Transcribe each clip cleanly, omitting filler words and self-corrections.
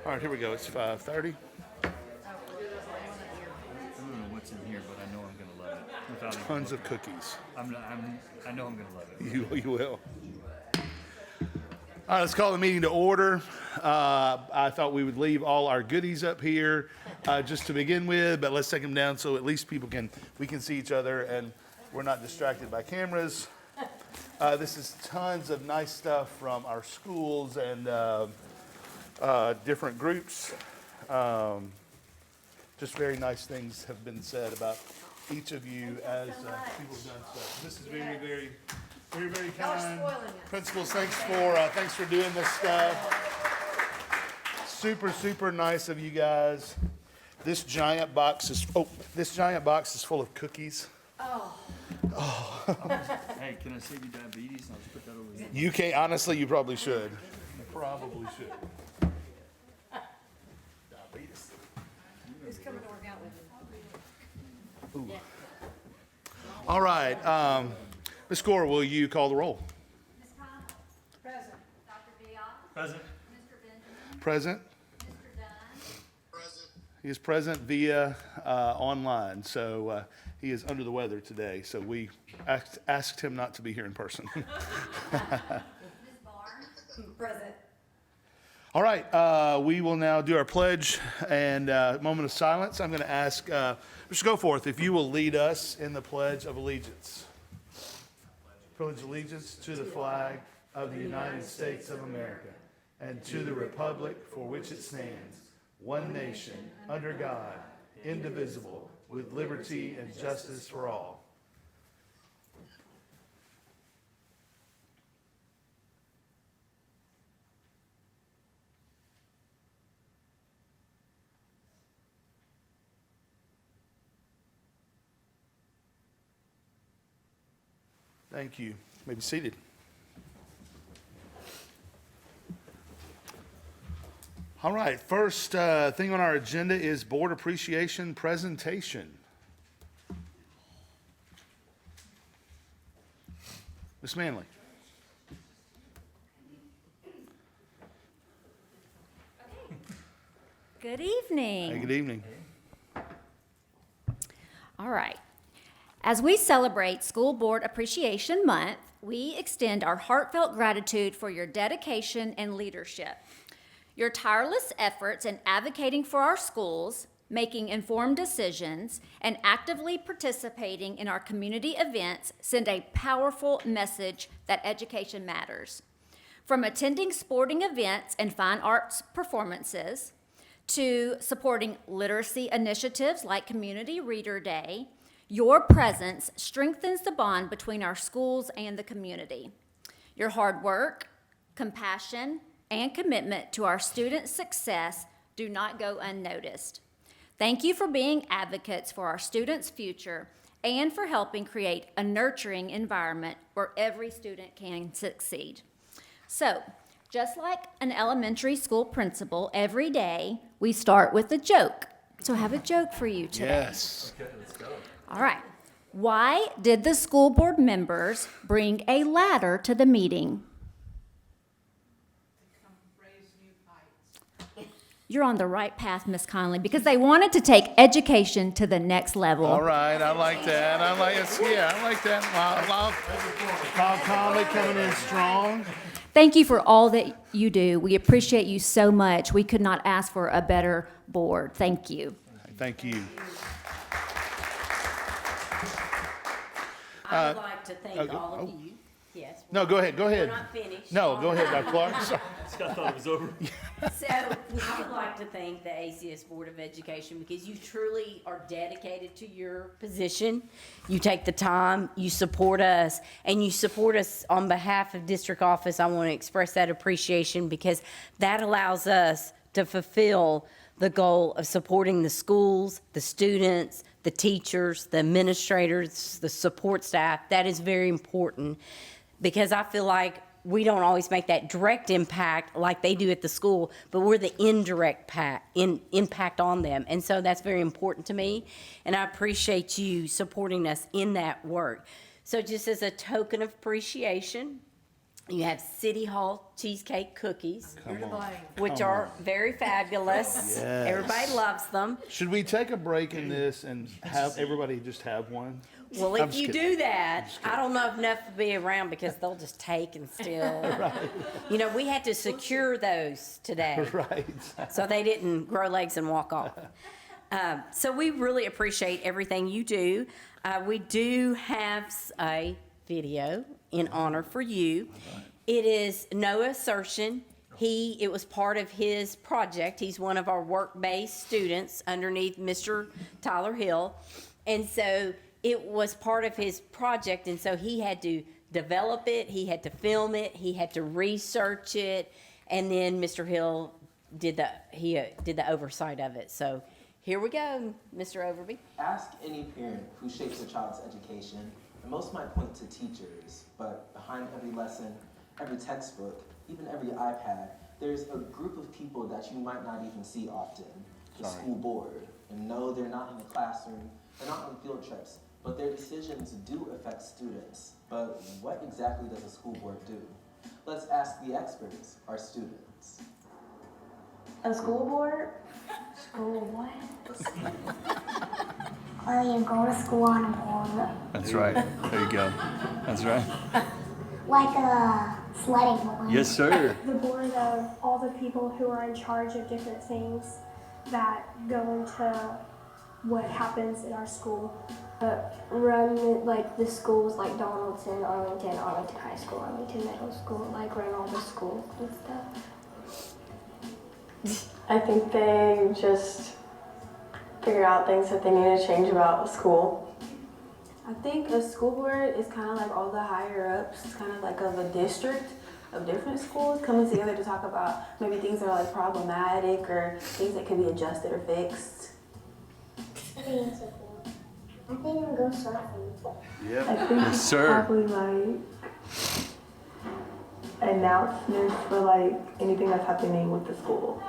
All right, here we go. It's 5:30. I don't know what's in here, but I know I'm gonna love it. Without even Tons of looking. cookies. I know I'm gonna love it. You will. All right, let's call the meeting to order. I thought we would leave all our goodies up here just to begin with, but let's take them down so at least we can see each other and we're not distracted by cameras. This is tons of nice stuff from our schools and different groups. Just very nice things have been said about each of you as people have done stuff. This is very, very, very, very kind. Principals, thanks for doing this stuff. Super, super nice of you guys. This giant box is full of cookies. Hey, can I save you diabetes? I'll just put that over here. You can't, honestly, you probably should. You probably should. Diabetes. Who's coming to work out with you? All right, Ms. Gore, will you call the roll? Ms. Connell. Present. Dr. Dion. Present. Mr. Benjamin. Present. Mr. Dunn. He is present via online, so he is under the weather today. So we asked him not to be here in person. Ms. Barnes. Present. All right, we will now do our pledge and moment of silence. I'm going to ask Mr. Goforth if you will lead us in the Pledge of Allegiance. Pledge allegiance to the flag of the United States of America and to the republic for which it stands, one nation, under God, indivisible, with liberty and justice for all. Thank you. You may be seated. All right, first thing on our agenda is board appreciation presentation. Ms. Manley. Good evening. Hey, good evening. All right. As we celebrate School Board Appreciation Month, we extend our heartfelt gratitude for your dedication and leadership. Your tireless efforts in advocating for our schools, making informed decisions, and actively participating in our community events send a powerful message that education matters. From attending sporting events and fine arts performances, to supporting literacy initiatives like Community Reader Day, your presence strengthens the bond between our schools and the community. Your hard work, compassion, and commitment to our students' success do not go unnoticed. Thank you for being advocates for our students' future and for helping create a nurturing environment where every student can succeed. So, just like an elementary school principal, every day we start with a joke. So I have a joke for you today. Yes. Okay, let's go. All right. Why did the school board members bring a ladder to the meeting? You're on the right path, Miss Conley, because they wanted to take education to the next level. All right, I like that. I like that. Mild comment coming in strong. Thank you for all that you do. We appreciate you so much. We could not ask for a better board. Thank you. Thank you. I would like to thank all of you. Yes. No, go ahead. We're not finished. No, go ahead, Dr. Clark. Sorry. Scott thought it was over. So I would like to thank the ACS Board of Education because you truly are dedicated to your position. You take the time, you support us, and you support us on behalf of district office. I want to express that appreciation because that allows us to fulfill the goal of supporting the schools, the students, the teachers, the administrators, the support staff. That is very important because I feel like we don't always make that direct impact like they do at the school, but we're the indirect impact on them. And so that's very important to me, and I appreciate you supporting us in that work. So just as a token of appreciation, You have City Hall cheesecake cookies, You're to blame. which are very fabulous. Yes. Everybody loves them. Should we take a break in this and have everybody just have one? Well, I'm if just you kidding. do that, I don't know if enough will be around because they'll just take and steal. You know, we had to secure those today. Right. So they didn't grow legs and walk off. So we really appreciate everything you do. We do have a video in honor for you. It is no assertion. It was part of his project. He's one of our work-based students underneath Mr. Tyler Hill. And so it was part of his project, and so he had to develop it, he had to film it, he had to research it, and then Mr. Hill did the oversight of it. So here we go, Mr. Overby. Ask any parent who shapes a child's education, and most might point to teachers, but behind every lesson, every textbook, even every iPad, there's a group of people that you might not even see often, the school board. And no, they're not in the classroom, they're not on field trips, but their decisions do affect students. But what exactly does a school board do? Let's ask the experts, our students. A school board? School what? Well, you go to school on a board. That's right. There you go. That's right. Like a sledding board. Yes, sir. The board of all the people who are in charge of different things that go into what happens in our school. Run like the schools like Donaldson, Arlington High School, Arlington Middle School, like run all the schools and stuff. I think they just figure out things that they need to change about school. I think a school board is kind of like all the higher ups, it's kind of like of a district of different schools coming together to talk about maybe things that are like problematic or things that can be adjusted or fixed. I think it's a board. I think I'm go surfing. Yep. I think Yes, it's sir. probably like announcements for like anything that's happening with the school.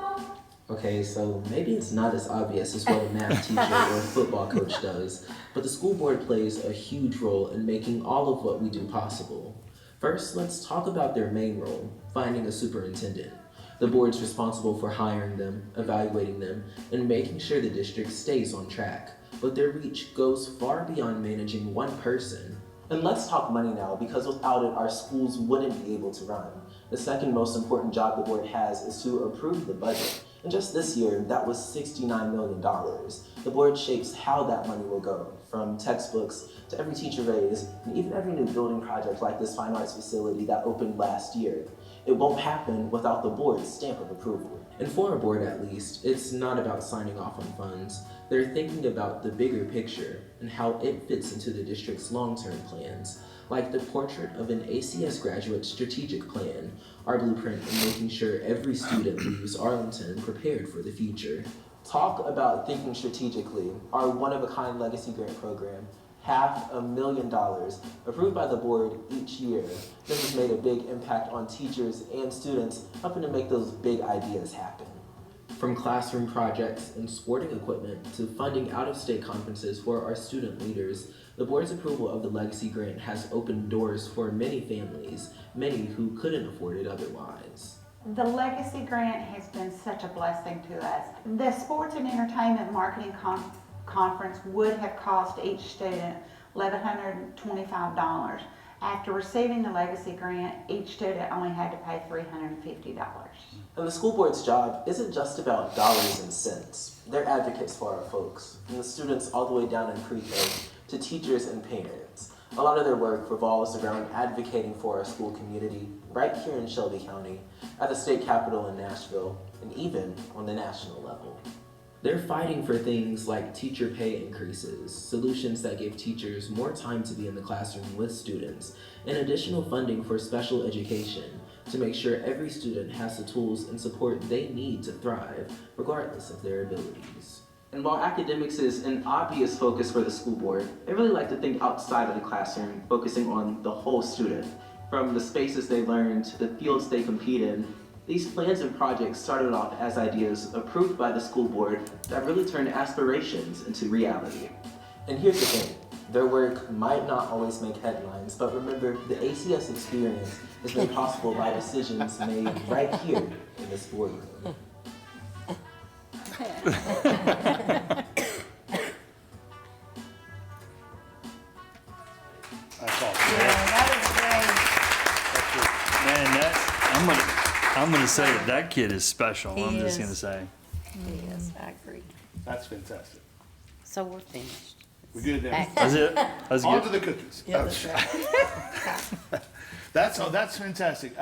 Okay, so maybe it's not as obvious as what a math teacher or a football coach does, but the school board plays a huge role in making all of what we do possible. First, let's talk about their main role, finding a superintendent. The board's responsible for hiring them, evaluating them, and making sure the district stays on track. But their reach goes far beyond managing one person. And let's talk money now, because without it, our schools wouldn't be able to run. The second most important job the board has is to approve the budget. And just this year, that was $69 million. The board shapes how that money will go, from textbooks to every teacher raise, and even every new building project like this fine arts facility that opened last year. It won't happen without the board's stamp of approval. And for a board at least, it's not about signing off on funds. They're thinking about the bigger picture and how it fits into the district's long-term plans, like the portrait of an ACS graduate strategic plan, our blueprint in making sure every student leaves Arlington prepared for the future. Talk about thinking strategically. Our one-of-a-kind legacy grant program, $500,000, approved by the board each year. This has made a big impact on teachers and students, helping to make those big ideas happen. From classroom projects and sporting equipment to funding out-of-state conferences for our student leaders, the board's approval of the Legacy Grant has opened doors for many families, many who couldn't afford it otherwise. The Legacy Grant has been such a blessing to us. The Sports and Entertainment Marketing Conference would have cost each student $1,125. After receiving the Legacy Grant, each student only had to pay $350. And the school board's job isn't just about dollars and cents. They're advocates for our folks, from the students all the way down in pre-K to teachers and parents. A lot of their work revolves around advocating for our school community right here in Shelby County, at the state capitol in Nashville, and even on the national level. They're fighting for things like teacher pay increases, solutions that give teachers more time to be in the classroom with students, and additional funding for special education to make sure every student has the tools and support they need to thrive, regardless of their abilities. And while academics is an obvious focus for the school board, they really like to think outside of the classroom, focusing on the whole student. From the spaces they learn to the fields they compete in, these plans and projects started off as ideas approved by the school board that really turned aspirations into reality. And here's the thing, Their work might not always make headlines, but remember, the ACS experience is made possible by decisions made right here in this boardroom. That's awesome. Man, I'm gonna say it. That kid is special. I'm just gonna is. say. Yes, I agree. That's fantastic. So we're finished. We good there? That's it. That's On good. to the cookies. Yeah, that's right. That's fantastic.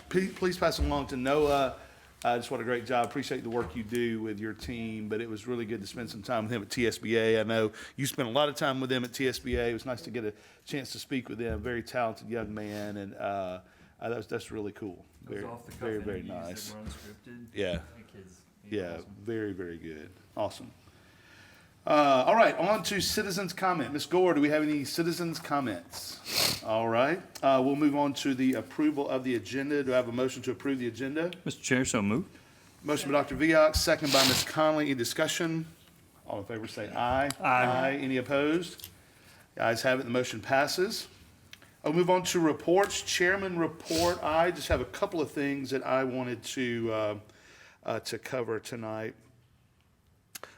Please pass along to Noah. Just what a great job. Appreciate the work you do with your team, but it was really good to spend some time with him at TSBA. I know you spent a lot of time with them at TSBA. It was nice to get a chance to speak with them. Very talented young man, and that's really cool. Very nice. Yeah. Yeah, very, very good. Awesome. All right, on to citizens' comment. Ms. Gore, do we have any citizens' comments? All right, we'll move on to the approval of the agenda. Do I have a motion to approve the agenda? Mr. Chair, so moved. Motion by Dr. Viox, second by Ms. Conley. Any discussion? All in favor say aye. Aye. Any opposed? The ayes have it, the motion passes. I'll move on to reports. Chairman report. I just have a couple of things that I wanted to cover tonight.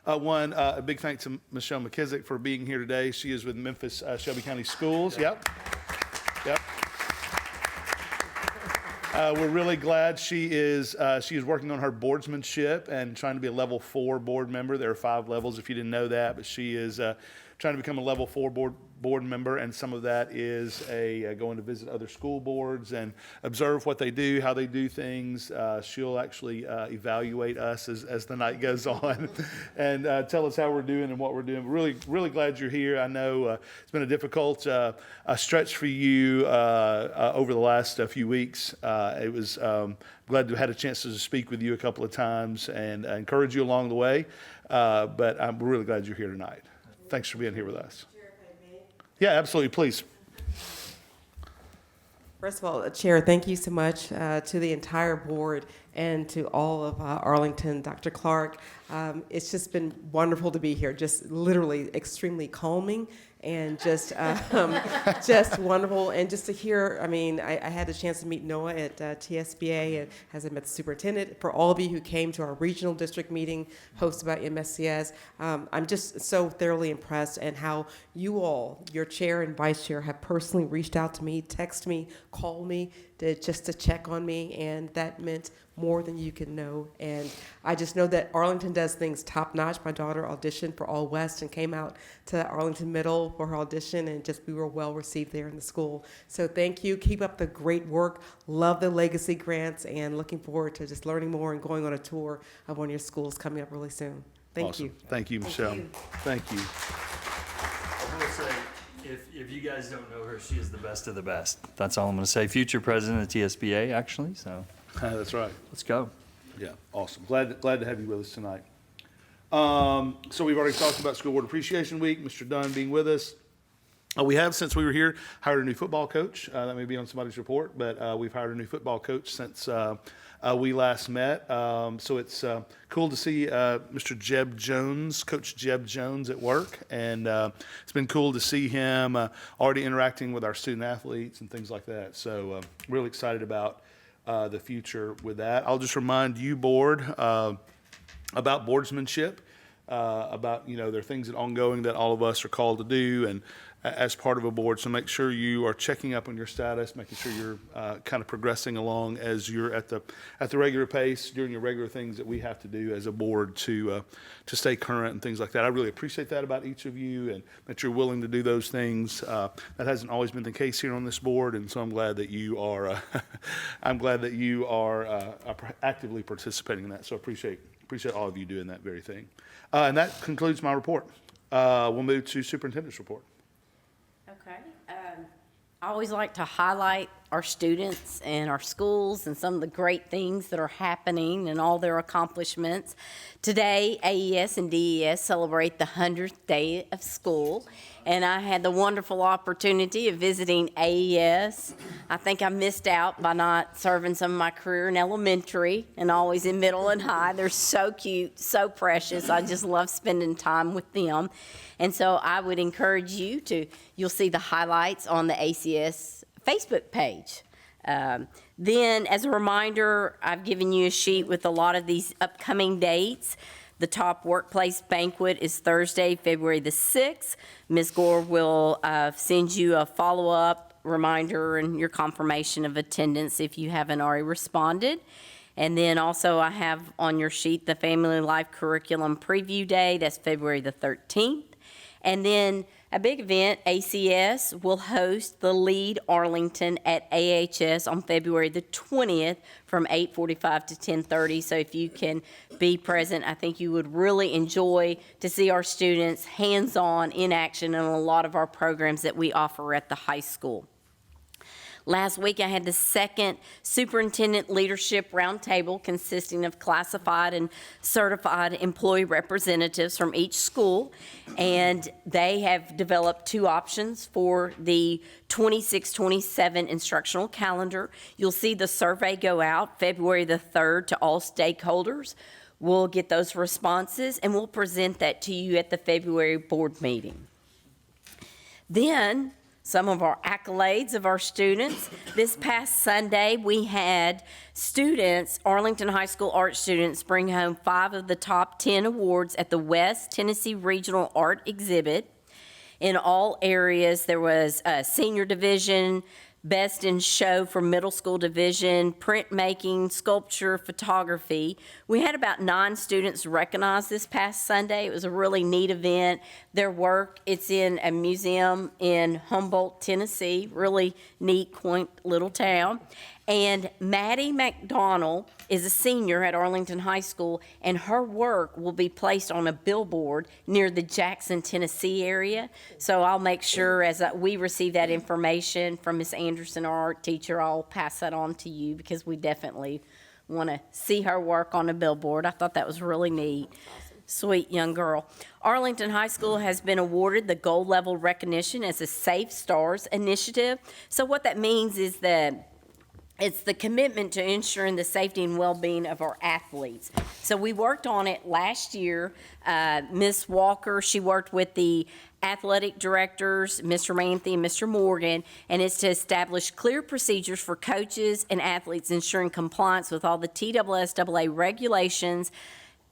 One, a big thanks to Michelle McKissick for being here today. She is with Memphis Shelby County Schools. Yep. We're really glad she is working on her boardsmanship and trying to be a level 4 board member. There are 5 levels if you didn't know that, but she is trying to become a level 4 board member, and some of that is going to visit other school boards and observe what they do, how they do things. She'll actually evaluate us as the night goes on and tell us how we're doing and what we're doing. Really, really glad you're here. I know it's been a difficult stretch for you over the last few weeks. It was glad to have had a chance to speak with you a couple of times and encourage you along the way. But I'm really glad you're here tonight. Thanks for being here with us. Yeah, absolutely. Please. First of all, Chair, thank you so much to the entire board and to all of Arlington, Dr. Clark. It's just been wonderful to be here, just literally extremely calming and just wonderful. And just to hear, I mean, I had the chance to meet Noah at TSBA and as I met the superintendent. For all of you who came to our regional district meeting hosted by MSCS, I'm just so thoroughly impressed and how you all, your chair and vice chair, have personally reached out to me, text me, call me, just to check on me, and that meant more than you can know. And I just know that Arlington does things top notch. My daughter auditioned for All West and came out to Arlington Middle for her audition, and just we were well received there in the school. So thank you. Keep up the great work. Love the legacy grants, and looking forward to just learning more and going on a tour of one of your schools coming up really soon. Thank Awesome. you. Thank you, Michelle. Thank you. I will say, if you guys don't know her, she is the best of the best. That's all I'm going to say. Future president of TSBA, actually. So That's right. let's go. Yeah, awesome. Glad to have you with us tonight. So we've already talked about School Board Appreciation Week, Mr. Dunn being with us. We have, since we were here, hired a new football coach. That may be on somebody's report, but we've hired a new football coach since we last met. So it's cool to see Mr. Jeb Jones, Coach Jeb Jones at work. And it's been cool to see him already interacting with our student athletes and things like that. So really excited about the future with that. I'll just remind you, board, about boardsmanship, about, there are things that ongoing that all of us are called to do and as part of a board. So make sure you are checking up on your status, making sure you're kind of progressing along as you're at the regular pace, doing your regular things that we have to do as a board to stay current and things like that. I really appreciate that about each of you and that you're willing to do those things. That hasn't always been the case here on this board, and so I'm glad that you are actively participating in that. So appreciate all of you doing that very thing. And that concludes my report. We'll move to superintendent's report. Okay. I always like to highlight our students and our schools and some of the great things that are happening and all their accomplishments. Today, AES and DES celebrate the 100th day of school, and I had the wonderful opportunity of visiting AES. I think I missed out by not serving some of my career in elementary and always in middle and high. They're so cute, so precious. I just love spending time with them. And so I would encourage you'll see the highlights on the ACS Facebook page. Then, as a reminder, I've given you a sheet with a lot of these upcoming dates. The top workplace banquet is Thursday, February the 6th. Ms. Gore will send you a follow-up reminder and your confirmation of attendance if you haven't already responded. And then also I have on your sheet the Family Life Curriculum Preview Day. That's February the 13th. And then a big event, ACS will host the Lead Arlington at AHS on February the 20th from 8:45 to 10:30. So if you can be present, I think you would really enjoy to see our students hands-on in action in a lot of our programs that we offer at the high school. Last week, I had the second Superintendent Leadership Roundtable consisting of classified and certified employee representatives from each school, and they have developed two options for the 26-27 instructional calendar. You'll see the survey go out February the 3rd to all stakeholders. We'll get those responses, and we'll present that to you at the February board meeting. Then, some of our accolades of our students. This past Sunday, we had students, Arlington High School art students, bring home 5 of the top 10 awards at the West Tennessee Regional Art Exhibit. In all areas, there was a senior division, Best in Show for middle school division, printmaking, sculpture, photography. We had about 9 students recognized this past Sunday. It was a really neat event. Their work, it's in a museum in Humboldt, Tennessee, really neat, quaint little town. And Maddie McDonald is a senior at Arlington High School, and her work will be placed on a billboard near the Jackson, Tennessee area. So I'll make sure as we receive that information from Ms. Anderson, our art teacher, I'll pass that on to you because we definitely want to see her work on a billboard. I thought that was really neat. Sweet young girl. Arlington High School has been awarded the gold level recognition as a Safe Stars initiative. So what that means is that it's the commitment to ensuring the safety and well-being of our athletes. So we worked on it last year. Ms. Walker, she worked with the athletic directors, Mr. Manthe and Mr. Morgan, and it's to establish clear procedures for coaches and athletes ensuring compliance with all the TSSAA regulations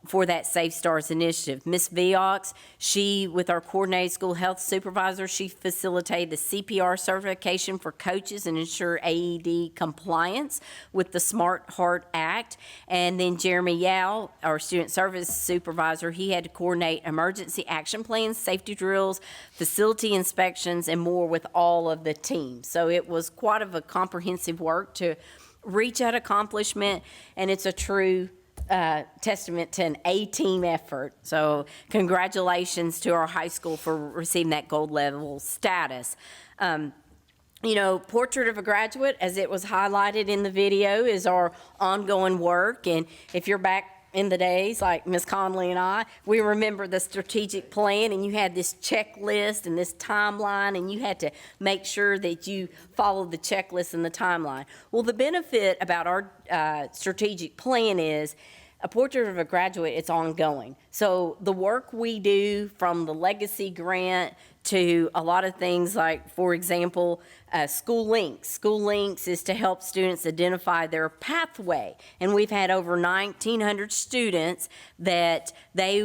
for that Safe Stars initiative. Ms. Viox, she, with our coordinated school health supervisor, she facilitated the CPR certification for coaches and ensure AED compliance with the Smart Heart Act. And then Jeremy Yao, our student service supervisor, he had to coordinate emergency action plans, safety drills, facility inspections, and more with all of the teams. So it was quite of a comprehensive work to reach that accomplishment, and it's a true testament to an A-team effort. So congratulations to our high school for receiving that gold level status. Portrait of a Graduate, as it was highlighted in the video, is our ongoing work. And if you're back in the days, like Ms. Conley and I, we remember the strategic plan, and you had this checklist and this timeline, and you had to make sure that you followed the checklist and the timeline. Well, the benefit about our strategic plan is a Portrait of a Graduate, it's ongoing. So the work we do from the legacy grant to a lot of things like, for example, School Links. School Links is to help students identify their pathway. And we've had over 1,900 students that they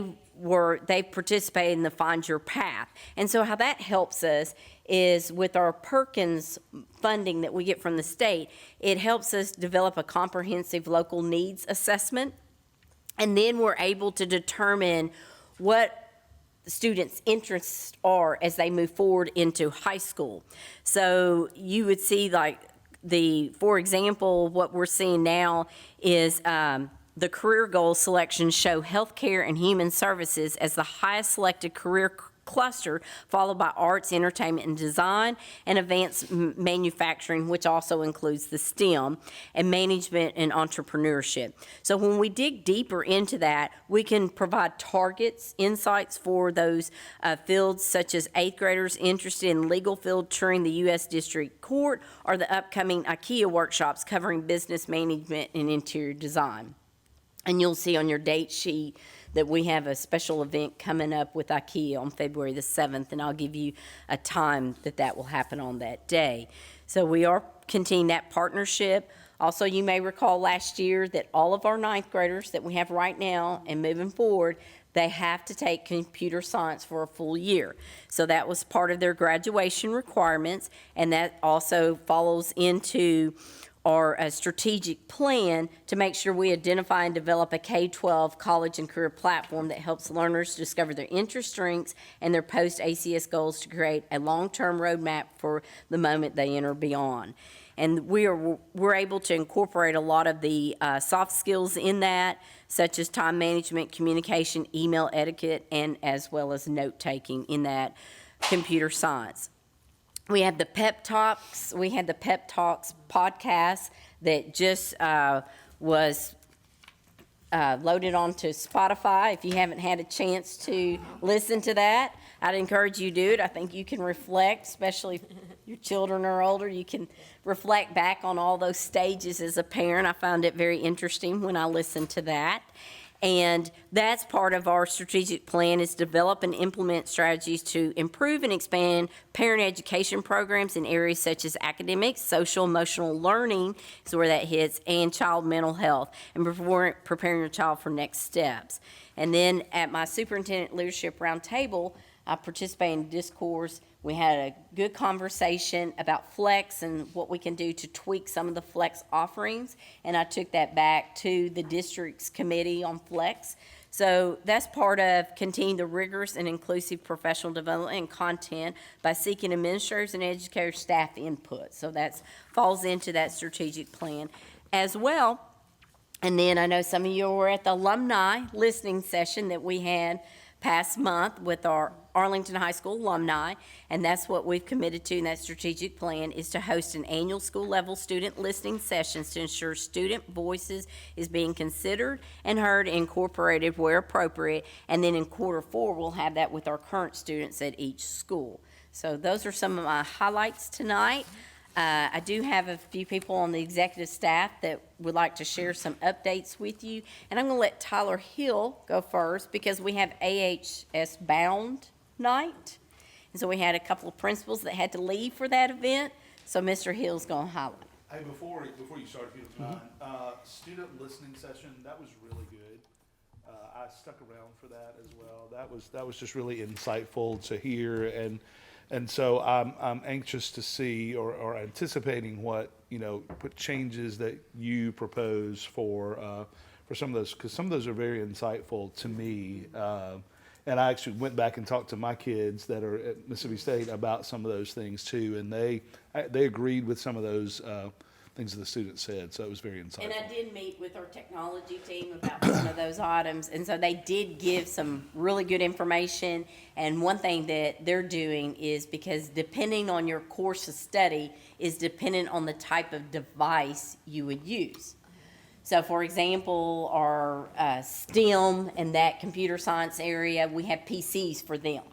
participated in the Find Your Path. And so how that helps us is with our Perkins funding that we get from the state, it helps us develop a comprehensive local needs assessment. And then we're able to determine what students' interests are as they move forward into high school. So you would see for example, what we're seeing now is the career goal selections show healthcare and human services as the highest selected career cluster, followed by arts, entertainment, and design, and advanced manufacturing, which also includes the STEM, and management and entrepreneurship. So when we dig deeper into that, we can provide targets, insights for those fields, such as 8th graders interested in legal field touring the U.S. District Court, or the upcoming IKEA workshops covering business management and interior design. And you'll see on your date sheet that we have a special event coming up with IKEA on February the 7th, and I'll give you a time that will happen on that day. So we are continuing that partnership. Also, you may recall last year that all of our 9th graders that we have right now and moving forward, they have to take computer science for a full year. So that was part of their graduation requirements, and that also follows into our strategic plan to make sure we identify and develop a K-12 college and career platform that helps learners discover their interest, strengths, and their post-ACS goals to create a long-term roadmap for the moment they enter beyond. And we're able to incorporate a lot of the soft skills in that, such as time management, communication, email etiquette, and as well as note-taking in that computer science. We have the Pep Talks. We had the Pep Talks podcast that just was loaded onto Spotify. If you haven't had a chance to listen to that, I'd encourage you to do it. I think you can reflect, especially if your children are older, you can reflect back on all those stages as a parent. I found it very interesting when I listened to that. And that's part of our strategic plan, is develop and implement strategies to improve and expand parent education programs in areas such as academics, social, emotional learning is where that hits, and child mental health, and preparing your child for next steps. And then at my superintendent leadership roundtable, I participated in discourse. We had a good conversation about flex and what we can do to tweak some of the flex offerings, and I took that back to the district's committee on flex. So that's part of continuing the rigorous and inclusive professional development and content by seeking administrators and educator staff input. So that falls into that strategic plan as well. And then I know some of you were at the alumni listening session that we had past month with our Arlington High School alumni, and that's what we've committed to in that strategic plan, is to host an annual school-level student listening sessions to ensure student voices is being considered and heard and incorporated where appropriate, and then in Q4 we'll have that with our current students at each school. So those are some of my highlights tonight. I do have a few people on the executive staff that would like to share some updates with you. And I'm going to let Tyler Hill go first because we have AHS Bound Night. And so we had a couple of principals that had to leave for that event. So Mr. Hill's going to highlight. Hey, before you start, if you don't mind, student listening session, that was really good. I stuck around for that as well. That was just really insightful to hear, and so I'm anxious to see or anticipating what changes that you propose for some of those, because some of those are very insightful to me. And I actually went back and talked to my kids that are at Mississippi State about some of those things too, and they agreed with some of those things that the students said, so it was very insightful. And I did meet with our technology team about some of those items, and so they did give some really good information. And one thing that they're doing is, because depending on your course of study is dependent on the type of device you would use. So for example, our STEM and that computer science area, we have PCs for them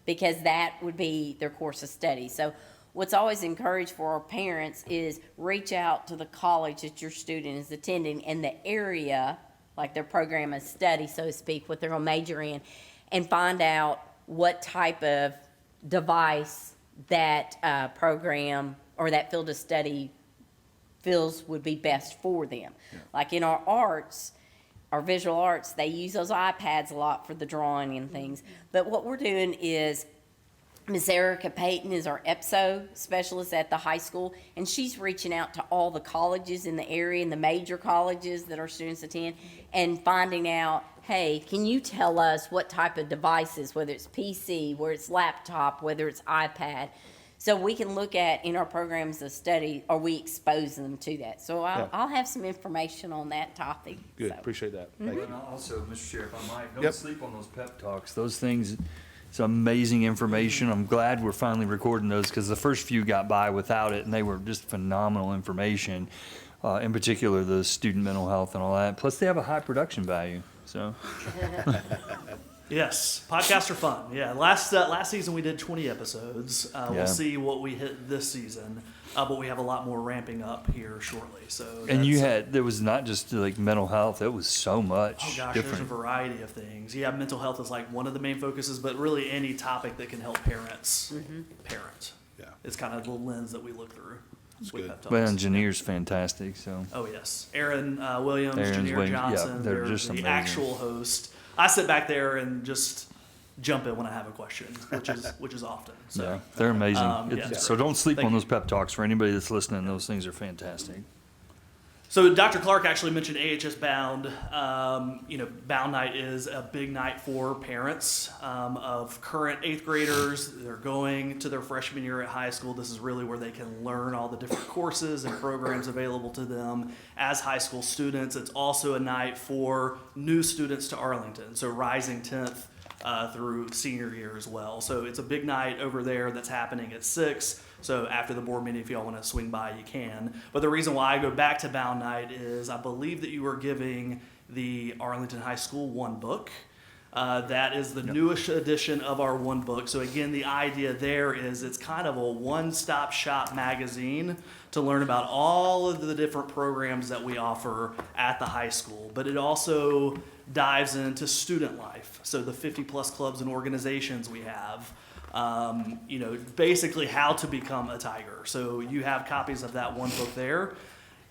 because that would be their course of study. So what's always encouraged for our parents is reach out to the college that your student is attending and the area, like their program of study, so to speak, what they're going to major in, and find out what type of device that program or that field of study feels would be best for them. Yeah. Like in our arts, our visual arts, they use those iPads a lot for the drawing and things. But what we're doing is, Ms. Erica Payton is our EPSO specialist at the high school, and she's reaching out to all the colleges in the area and the major colleges that our students attend and finding out, hey, can you tell us what type of devices, whether it's PC, whether it's laptop, whether it's iPad, so we can look at in our programs of study, are we exposing them to that? So I'll have some information on that topic. Good, so. Appreciate that. And also, Mr. Chair, if I might, don't sleep on those pep talks. Those things, It's amazing information. I'm glad we're finally recording those because the first few got by without it, and they were just phenomenal information. In particular, the student mental health and all that. Plus, they have a high production value. So, Yes, podcasts are fun. Yeah, last season we did 20 episodes. Yeah. We'll see what we hit this season, but we have a lot more ramping up here shortly. So and that's- there was not just like mental health. It was so much Oh gosh, different. there's a variety of things. Yeah, mental health is like one of the main focuses, but really any topic that can help parents parent. Yeah. It's kind of the lens that we look through. with good. pep talks. Well, engineer's fantastic, so. Oh yes, Aaron Williams, Aaron's Janier Williams, yeah, Johnson. they're They're just the amazing. actual host. I sit back there and just jump in when I have a question, which is often. So. Yeah, they're amazing. Yeah. So don't sleep Thank on you. those pep talks. For anybody that's listening, those things are fantastic. So Dr. Clark actually mentioned AHS Bound. Bound Night is a big night for parents of current 8th graders. They're going to their freshman year at high school. This is really where they can learn all the different courses and programs available to them as high school students. It's also a night for new students to Arlington, so rising 10th through senior year as well. So it's a big night over there that's happening at 6. So after the board meeting, if y'all want to swing by, you can. But the reason why I go back to Bound Night is I believe that you are giving the Arlington High School one book. That is the newest edition of our one book. So again, the idea there is it's kind of a one-stop shop magazine to learn about all of the different programs that we offer at the high school. But it also dives into student life. So the 50-plus clubs and organizations we have. Basically how to become a Tiger. So you have copies of that one book there.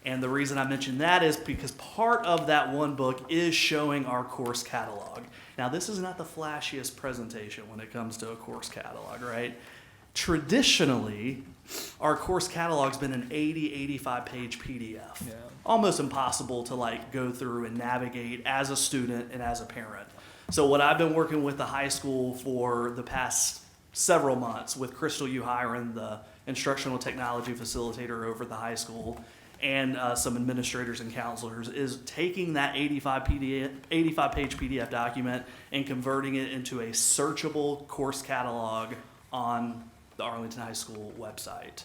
And the reason I mention that is because part of that one book is showing our course catalog. Now, this is not the flashiest presentation when it comes to a course catalog, right? Traditionally, our course catalog's been an 80, 85 page PDF. Yeah. Almost impossible to go through and navigate as a student and as a parent. So what I've been working with the high school for the past several months with Crystal Uhiron, the instructional technology facilitator over at the high school, and some administrators and counselors, is taking that 85-page PDF document and converting it into a searchable course catalog on the Arlington High School website.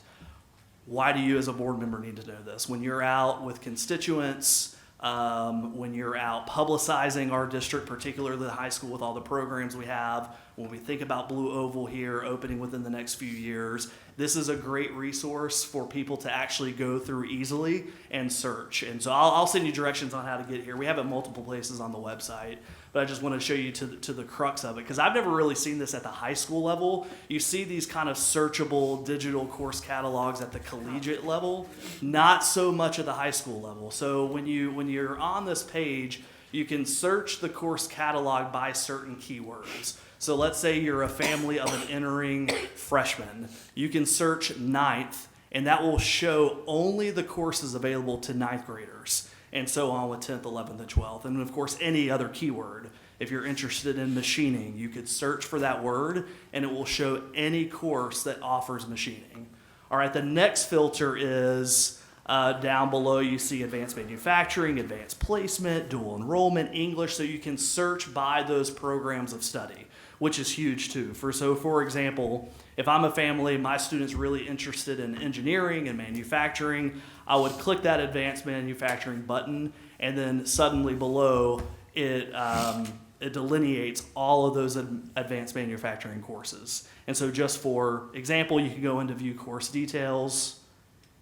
Why do you as a board member need to know this? When you're out with constituents, when you're out publicizing our district, particularly the high school with all the programs we have, when we think about Blue Oval here opening within the next few years, this is a great resource for people to actually go through easily and search. And so I'll send you directions on how to get here. We have it multiple places on the website, but I just want to show you to the crux of it, because I've never really seen this at the high school level. You see these kind of searchable digital course catalogs at the collegiate level, not so much at the high school level. So when you're on this page, you can search the course catalog by certain keywords. So let's say you're a family of an entering freshman. You can search 9th, and that will show only the courses available to 9th graders, and so on with 10th, 11th, and 12th. And of course, any other keyword. If you're interested in machining, you could search for that word, and it will show any course that offers machining. All right, the next filter is down below. You see advanced manufacturing, advanced placement, dual enrollment, English, so you can search by those programs of study, which is huge too. For example, if I'm a family, my student's really interested in engineering and manufacturing, I would click that advanced manufacturing button, and then suddenly below it delineates all of those advanced manufacturing courses. And so just for example, you can go into view course details,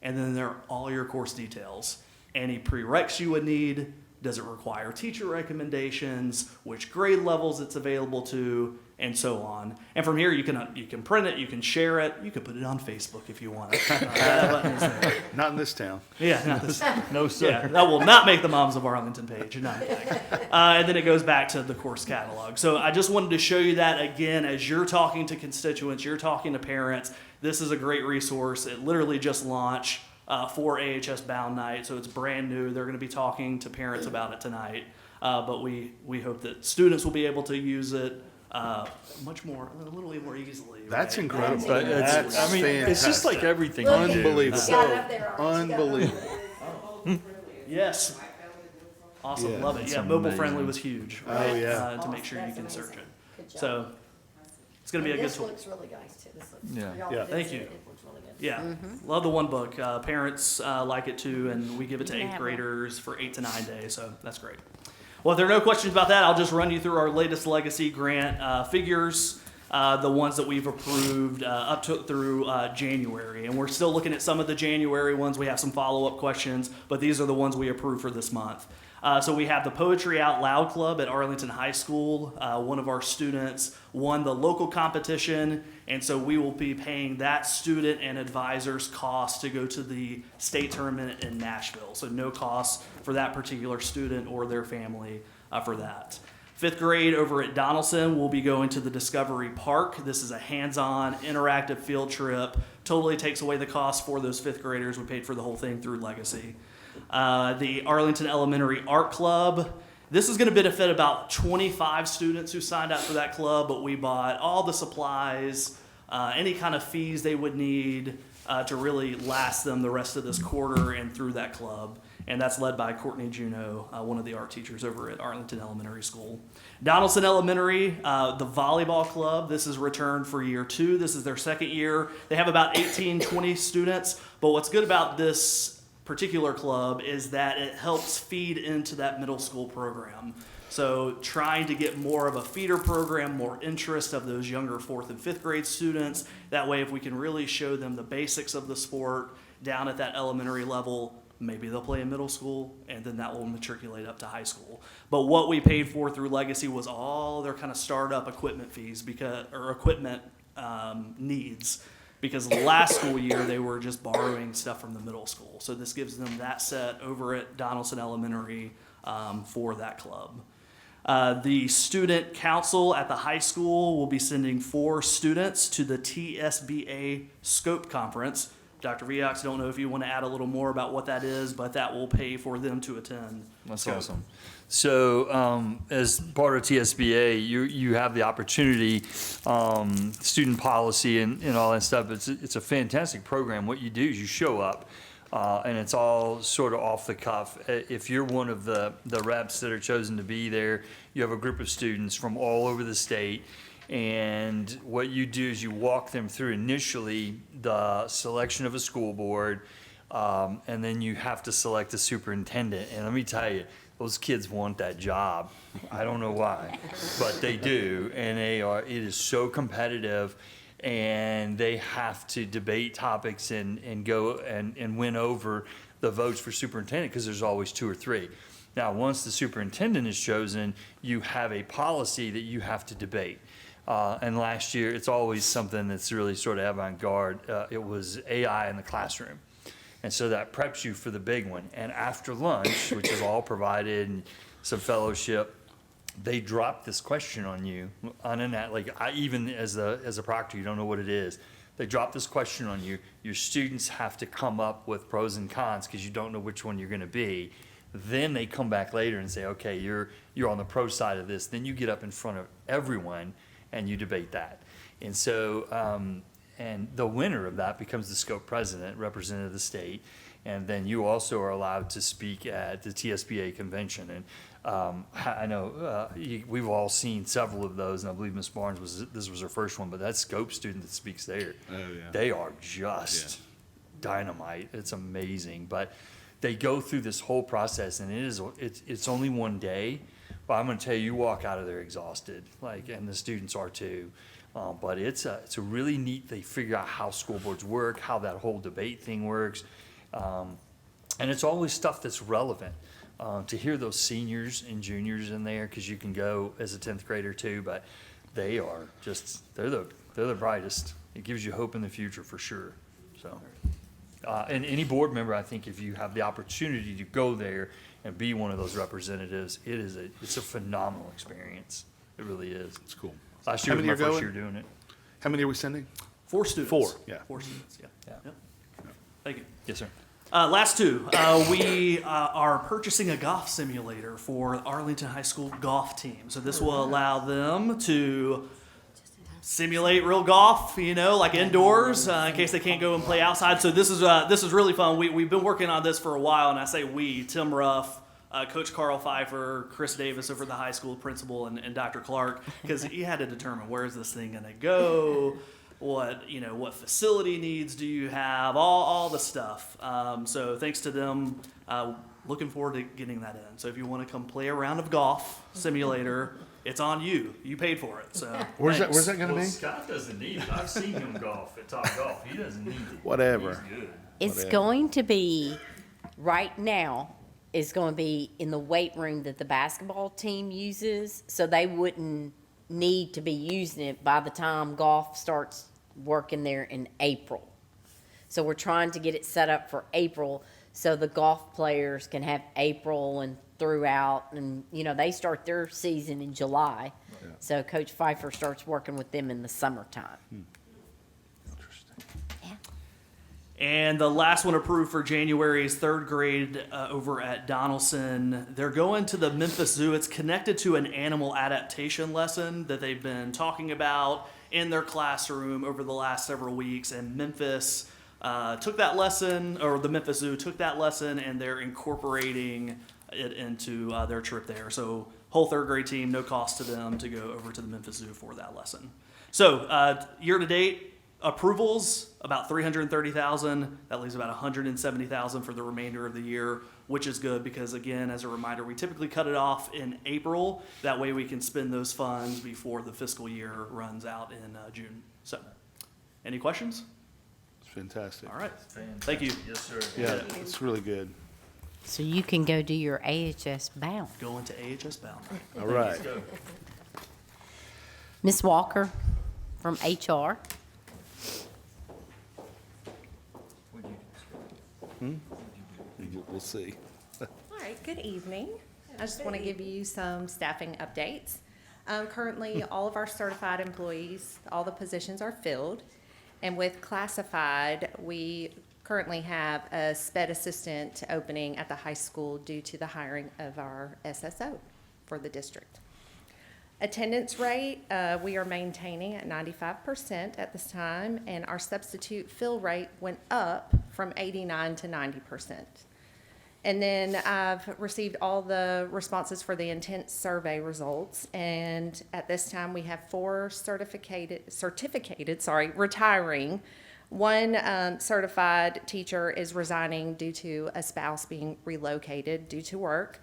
and then there are all your course details. Any prereqs you would need, does it require teacher recommendations, which grade levels it's available to, and so on. And from here, you can print it, you can share it, you can put it on Facebook if you want. That button is there. Not in this town. Yeah, not this. No, sir. Yeah, that will not make the Moms of Arlington page. No, I'm kidding. And then it goes back to the course catalog. So I just wanted to show you that again, as you're talking to constituents, you're talking to parents. This is a great resource. It literally just launched for AHS Bound Night, so it's brand new. They're going to be talking to parents about it tonight. But we hope that students will be able to use it a little more easily. That's right? incredible. That's, I mean, it's just like everything. Unbelievable. Got it up there, Unbelievable. Yes. Awesome. Yeah. Love it. That's Yeah, mobile amazing. friendly was huge. Oh, Right? yeah. To make sure you can search it. Good job. So, It's going to be a good This tool. looks really nice too. This looks, Yeah. y'all Yeah. did Thank say you. It looks really good. Yeah, love the one book. Parents like it too, and we give it to You can eighth have one. graders for 8 to 9 days, so that's great. Well, if there are no questions about that, I'll just run you through our latest legacy grant figures, the ones that we've approved up to through January. And we're still looking at some of the January ones. We have some follow-up questions, but these are the ones we approved for this month. So we have the Poetry Out Loud Club at Arlington High School. One of our students won the local competition, and so we will be paying that student and advisor's cost to go to the state tournament in Nashville. So no cost for that particular student or their family for that. Fifth grade over at Donaldson will be going to the Discovery Park. This is a hands-on interactive field trip. Totally takes away the cost for those fifth graders. We paid for the whole thing through Legacy. The Arlington Elementary Art Club. This is going to benefit about 25 students who signed up for that club, but we bought all the supplies, any kind of fees they would need to really last them the rest of this quarter and through that club. And that's led by Courtney Juneau, one of the art teachers over at Arlington Elementary School. Donaldson Elementary, the volleyball club, this is returned for year 2. This is their second year. They have about 18, 20 students, but what's good about this particular club is that it helps feed into that middle school program. So trying to get more of a feeder program, more interest of those younger 4th and 5th grade students. That way, if we can really show them the basics of the sport down at that elementary level, maybe they'll play in middle school, and then that will matriculate up to high school. But what we paid for through Legacy was all their kind of startup equipment fees or equipment needs. Because last school year, they were just borrowing stuff from the middle school. So this gives them that set over at Donaldson Elementary for that club. The student council at the high school will be sending 4 students to the TSBA Scope Conference. Dr. Viox, don't know if you want to add a little more about what that is, but that will pay for them to attend. That's Scope. awesome. So as part of TSBA, you have the opportunity, student policy and all that stuff. It's a fantastic program. What you do is you show up, and it's all sort of off the cuff. If you're one of the reps that are chosen to be there, you have a group of students from all over the state. And what you do is you walk them through initially the selection of a school board, and then you have to select a superintendent. And let me tell you, those kids want that job. I don't know why, but they do. And it is so competitive, and they have to debate topics and go and win over the votes for superintendent, because there's always 2 or 3. Now, once the superintendent is chosen, you have a policy that you have to debate. And last year, it's always something that's really sort of avant-garde. It was AI in the classroom. And so that preps you for the big one. And after lunch, which is all provided, and some fellowship, they drop this question on you. Even as a proctor, you don't know what it is. They drop this question on you. Your students have to come up with pros and cons because you don't know which one you're going to be. Then they come back later and say, okay, you're on the pro side of this. Then you get up in front of everyone and you debate that. And so, and the winner of that becomes the scope president, representative of the state. And then you also are allowed to speak at the TSBA convention. And I know we've all seen several of those, and I believe Ms. Barnes this was her first one, but that scope student that speaks there, they are just dynamite. It's amazing. But they go through this whole process, and it's only one day. But I'm going to tell you, you walk out of there exhausted, and the students are too. But it's a really neat. They figure out how school boards work, how that whole debate thing works, and it's always stuff that's relevant. To hear those seniors and juniors in there, because you can go as a 10th grader too, but they are they're the brightest. It gives you hope in the future for sure. So, and any board member, I think, if you have the opportunity to go there and be one of those representatives, it's a phenomenal experience. It really is. It's cool. Last year was my first year doing it. How many are we sending? 4 students. 4, yeah. 4 students, yeah. Yeah. Thank you. Yes, sir. Last 2, we are purchasing a golf simulator for Arlington High School golf team. So this will allow them to simulate real golf, like indoors, in case they can't go and play outside. So this is really fun. We've been working on this for a while, and I say we, Tim Ruff, Coach Carl Pfeiffer, Chris Davis over at the high school principal, and Dr. Clark, because he had to determine where is this thing going to go, what facility needs do you have, all the stuff. So thanks to them, looking forward to getting that in. So if you want to come play a round of golf simulator, it's on you. You paid for it. So Where's thanks. that going to be? Scott doesn't need it. I've seen him golf at Top Golf. He doesn't need it. Whatever. He's good. It's Whatever. going to be, right now, it's going to be in the weight room that the basketball team uses, so they wouldn't need to be using it by the time golf starts working there in April. So we're trying to get it set up for April so the golf players can have April and throughout, and, they start their season in July. Yeah. So Coach Pfeiffer starts working with them in the summertime. And the last one approved for January is third grade over at Donaldson. They're going to the Memphis Zoo. It's connected to an animal adaptation lesson that they've been talking about in their classroom over the last several weeks. And Memphis took that lesson, or the Memphis Zoo took that lesson, and they're incorporating it into their trip there. So whole third grade team, no cost to them to go over to the Memphis Zoo for that lesson. So year to date, approvals about 330,000. That leaves about 170,000 for the remainder of the year, which is good because, again, as a reminder, we typically cut it off in April. That way we can spend those funds before the fiscal year runs out in June. So, any questions? It's fantastic. All right. Thank you. Yes, sir. Yeah, it's really good. So you can go do your AHS bound. Go into AHS bound. All right. Let's go. Miss Walker from HR. We'll see. All right, good evening. I just want to give you some staffing updates. Currently, all of our certified employees, all the positions are filled. And with classified, we currently have a SPED assistant opening at the high school due to the hiring of our SSO for the district. Attendance rate, we are maintaining at 95% at this time, and our substitute fill rate went up from 89 to 90%. And then I've received all the responses for the intent survey results, and at this time we have 4 certificated, retiring. One certified teacher is resigning due to a spouse being relocated due to work.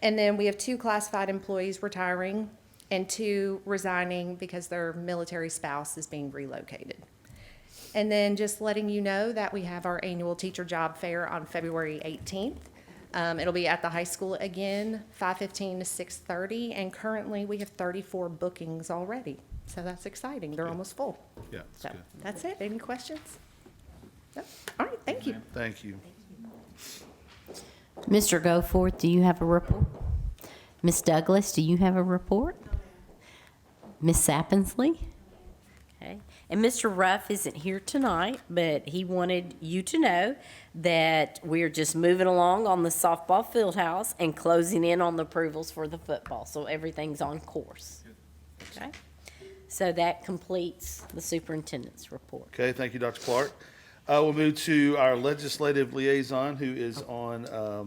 And then we have 2 classified employees retiring and 2 resigning because their military spouse is being relocated. And then just letting you know that we have our annual teacher job fair on February 18th. It'll be at the high school again, 5:15 to 6:30, and currently we have 34 bookings already. So that's exciting. They're almost full. Yeah, So good. that's it. Any questions? No? All right, thank you. Thank you. Mr. Goforth, do you have a report? Miss Douglas, do you have a report? Miss Sappensley? Okay. And Mr. Ruff isn't here tonight, but he wanted you to know that we're just moving along on the softball field house and closing in on the approvals for the football. So everything's on course. Okay? So that completes the superintendent's report. Okay, thank you, Dr. Clark. We'll move to our legislative liaison, who is on a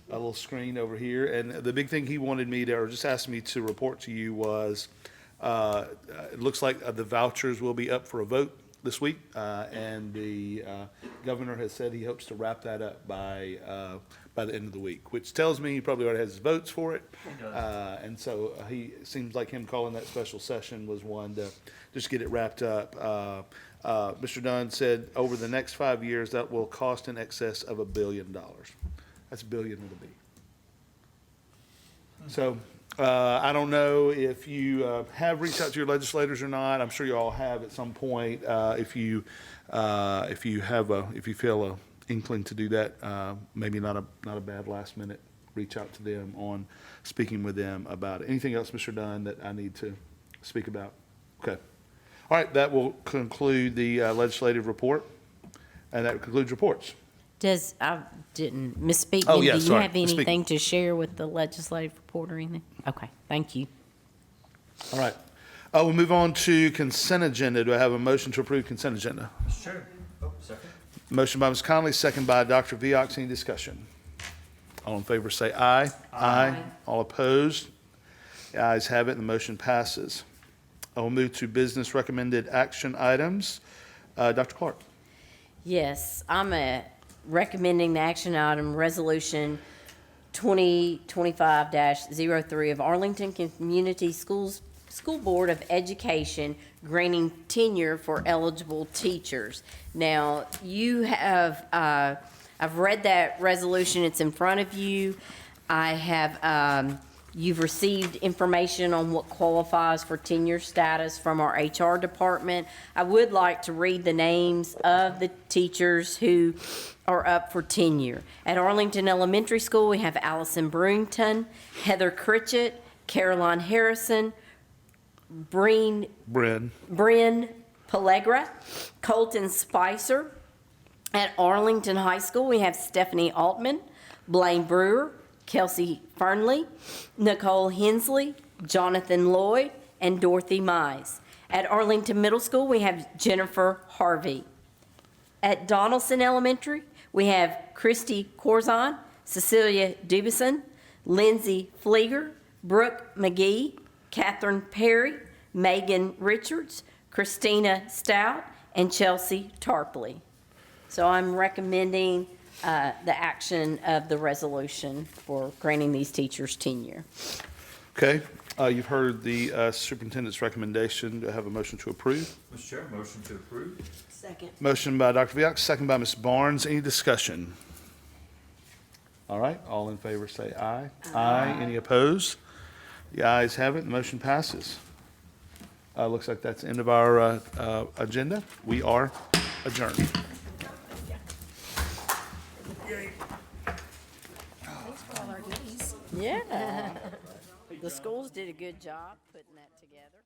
little screen over here. And the big thing he wanted me to, or just asked me to report to you was, it looks like the vouchers will be up for a vote this week, and the governor has said he hopes to wrap that up by the end of the week, which tells me he probably already has his votes for it. And so he seems like him calling that special session was one to just get it wrapped up. Mr. Dunn said over the next 5 years that will cost in excess of $1 billion. That's a billion with a B. So I don't know if you have reached out to your legislators or not. I'm sure you all have at some point. If you feel a inkling to do that, maybe not a bad last minute reach out to them on speaking with them about it. Anything else, Mr. Dunn, that I need to speak about? Okay. All right, that will conclude the legislative report, and that concludes reports. I didn't misspeak. Oh, yeah, Do you sorry. have anything to share with the legislative report or anything? Okay, thank you. All right. We'll move on to consent agenda. Do I have a motion to approve consent agenda? Sure. Oh, second. Motion by Ms. Conley, second by Dr. Viox. Any discussion? All in favor say aye. Aye. All opposed? The ayes have it, and the motion passes. I will move to business recommended action items. Dr. Clark. Yes, I'm recommending the action item Resolution 2025-03 of Arlington Community Schools School Board of Education granting tenure for eligible teachers. Now, you have, I've read that resolution, it's in front of you. I have, you've received information on what qualifies for tenure status from our HR department. I would like to read the names of the teachers who are up for tenure. At Arlington Elementary School, we have Allison Brewington, Heather Critchett, Caroline Harrison, Bryn Pellegra, Colton Spicer. At Arlington High School, we have Stephanie Altman, Blaine Brewer, Kelsey Fernley, Nicole Hensley, Jonathan Lloyd, and Dorothy Mize. At Arlington Middle School, we have Jennifer Harvey. At Donaldson Elementary, we have Christy Corzine, Cecilia Dubison, Lindsay Flieger, Brooke McGee, Catherine Perry, Megan Richards, Christina Stout, and Chelsea Tarpley. So I'm recommending the action of the resolution for granting these teachers tenure. Okay, you've heard the superintendent's recommendation. Do I have a motion to approve? Mr. Chair, motion to approve. Second. Motion by Dr. Viox, second by Ms. Barnes. Any discussion? All right, all in favor say aye. Aye. Any opposed? The ayes have it, the motion passes. Looks like that's the end of our agenda. We are adjourned. Yeah. The schools did a good job putting that together.